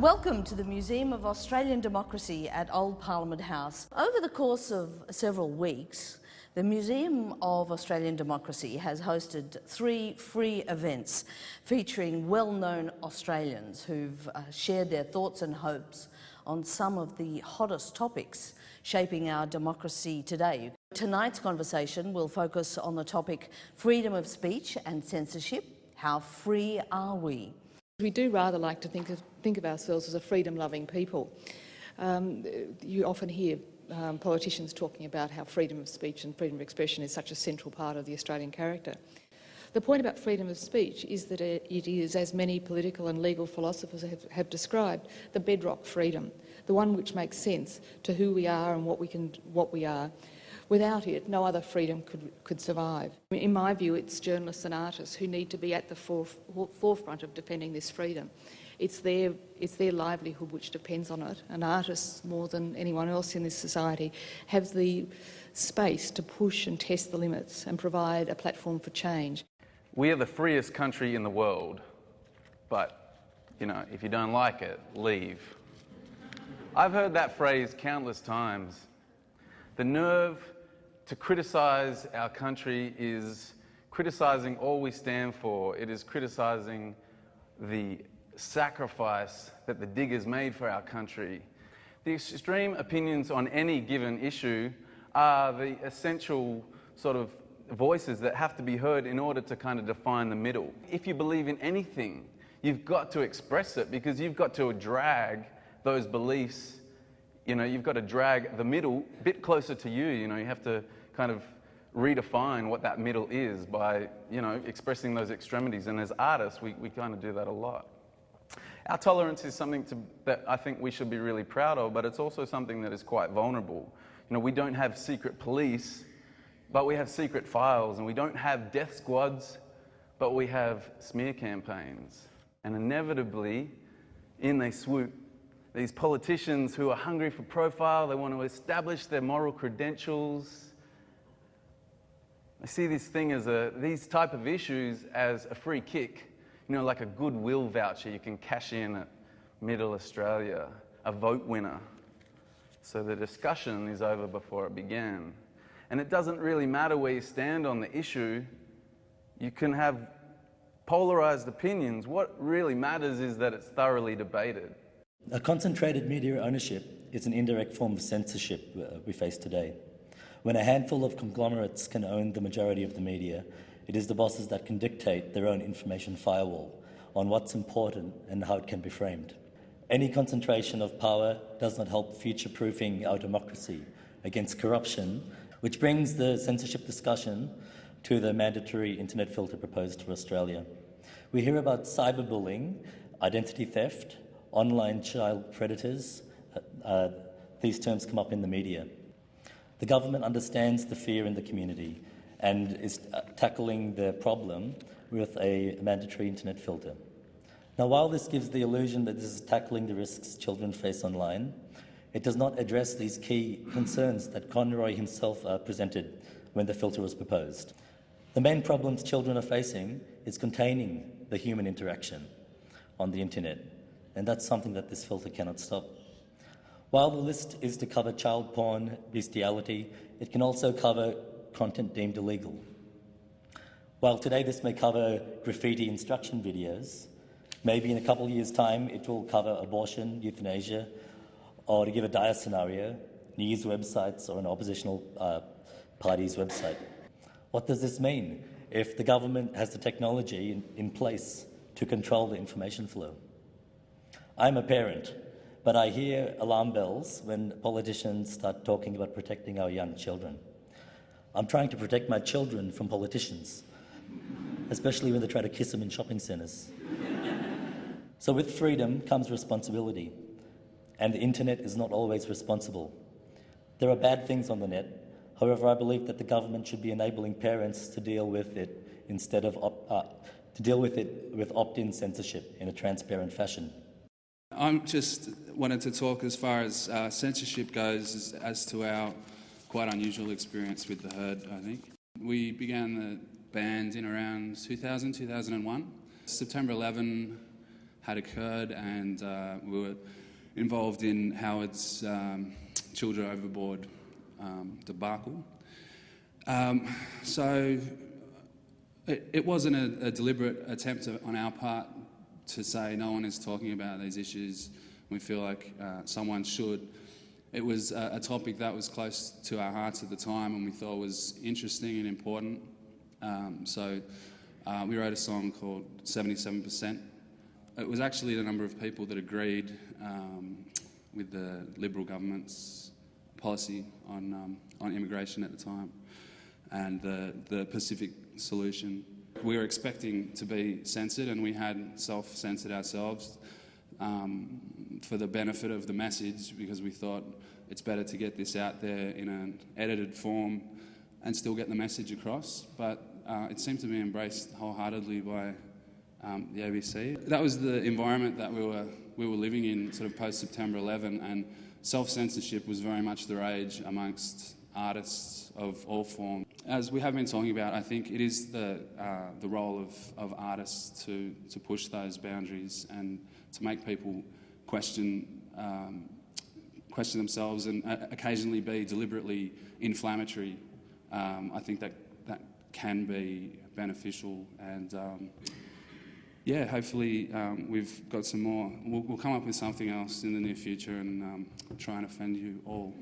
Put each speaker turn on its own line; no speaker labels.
Welcome to the Museum of Australian Democracy at Old Parliament House. Over the course of several weeks, the Museum of Australian Democracy has hosted 3 free events featuring well-known Australians who've shared their thoughts and hopes on some of the hottest topics shaping our democracy today. Tonight's conversation will focus on the topic freedom of speech and censorship. How free are we?
We do rather like to think of ourselves as a freedom-loving people. You often hear politicians talking about how freedom of speech and freedom of expression is such a central part of the Australian character. The point about freedom of speech is that it is, as many political and legal philosophers have described, the bedrock freedom, the one which makes sense to who we are and what we are. Without it, no other freedom could survive. In my view, it's journalists and artists who need to be at the forefront of defending this freedom. It's their livelihood which depends on it, and artists, more than anyone else in this society, have the space to push and test the limits and provide a platform for change.
We are the freest country in the world, but, if you don't like it, leave. I've heard that phrase countless times. The nerve to criticise our country is criticising all we stand for. It is criticising the sacrifice that the diggers made for our country. The extreme opinions on any given issue are the essential sort of voices that have to be heard in order to kind of define the middle. If you believe in anything, you've got to express it, because you've got to drag those beliefs. You've got to drag the middle a bit closer to you. You have to kind of redefine what that middle is by, expressing those extremities. And as artists, we kind of do that a lot. Our tolerance is something that I think we should be really proud of, but it's also something that is quite vulnerable. We don't have secret police, but we have secret files, and we don't have death squads, but we have smear campaigns. And inevitably, in they swoop. These politicians who are hungry for profile, they want to establish their moral credentials. I see these type of issues as a free kick, like a goodwill voucher you can cash in at Middle Australia, a vote winner. So the discussion is over before it began. And it doesn't really matter where you stand on the issue. You can have polarised opinions. What really matters is that it's thoroughly debated.
A concentrated media ownership is an indirect form of censorship we face today. When a handful of conglomerates can own the majority of the media, it is the bosses that can dictate their own information firewall on what's important and how it can be framed. Any concentration of power does not help future-proofing our democracy against corruption, which brings the censorship discussion to the mandatory internet filter proposed for Australia. We hear about cyberbullying, identity theft, online child predators. These terms come up in the media. The government understands the fear in the community and is tackling the problem with a mandatory internet filter. Now, while this gives the illusion that this is tackling the risks children face online, it does not address these key concerns that Conroy himself presented when the filter was proposed. The main problems children are facing is containing the human interaction on the internet, and that's something that this filter cannot stop. While the list is to cover child porn, bestiality, it can also cover content deemed illegal. While today this may cover graffiti instruction videos, maybe in a couple of years' time it will cover abortion, euthanasia, or, to give a dire scenario, news websites or an oppositional party's website. What does this mean if the government has the technology in place to control the information flow? I'm a parent, but I hear alarm bells when politicians start talking about protecting our young children. I'm trying to protect my children from politicians, especially when they try to kiss them in shopping centres. So with freedom comes responsibility, and the internet is not always responsible. There are bad things on the net. However, I believe that the government should be enabling parents to deal with it instead of with opt-in censorship in a transparent fashion.
I'm just wanted to talk as far as censorship goes as to our quite unusual experience with The Herd, I think. We began the band in around 2001. September 11 had occurred, and we were involved in Howard's Children Overboard debacle. So it wasn't a deliberate attempt on our part to say no one is talking about these issues. We feel like someone should. It was a topic that was close to our hearts at the time and we thought was interesting and important. So we wrote a song called 77%. It was actually the number of people that agreed with the Liberal government's policy on immigration at the time and the Pacific solution. We were expecting to be censored, and we had self-censored ourselves for the benefit of the message, because we thought it's better to get this out there in an edited form and still get the message across. But it seemed to be embraced wholeheartedly by the ABC. That was the environment that we were living in, sort of post-September 11, and self-censorship was very much the rage amongst artists of all forms. As we have been talking about, I think it is the role of artists to push those boundaries and to make people question themselves and occasionally be deliberately inflammatory. I think that can be beneficial, and yeah, hopefully we've got some more. We'll come up with something else in the near future and try and offend you all.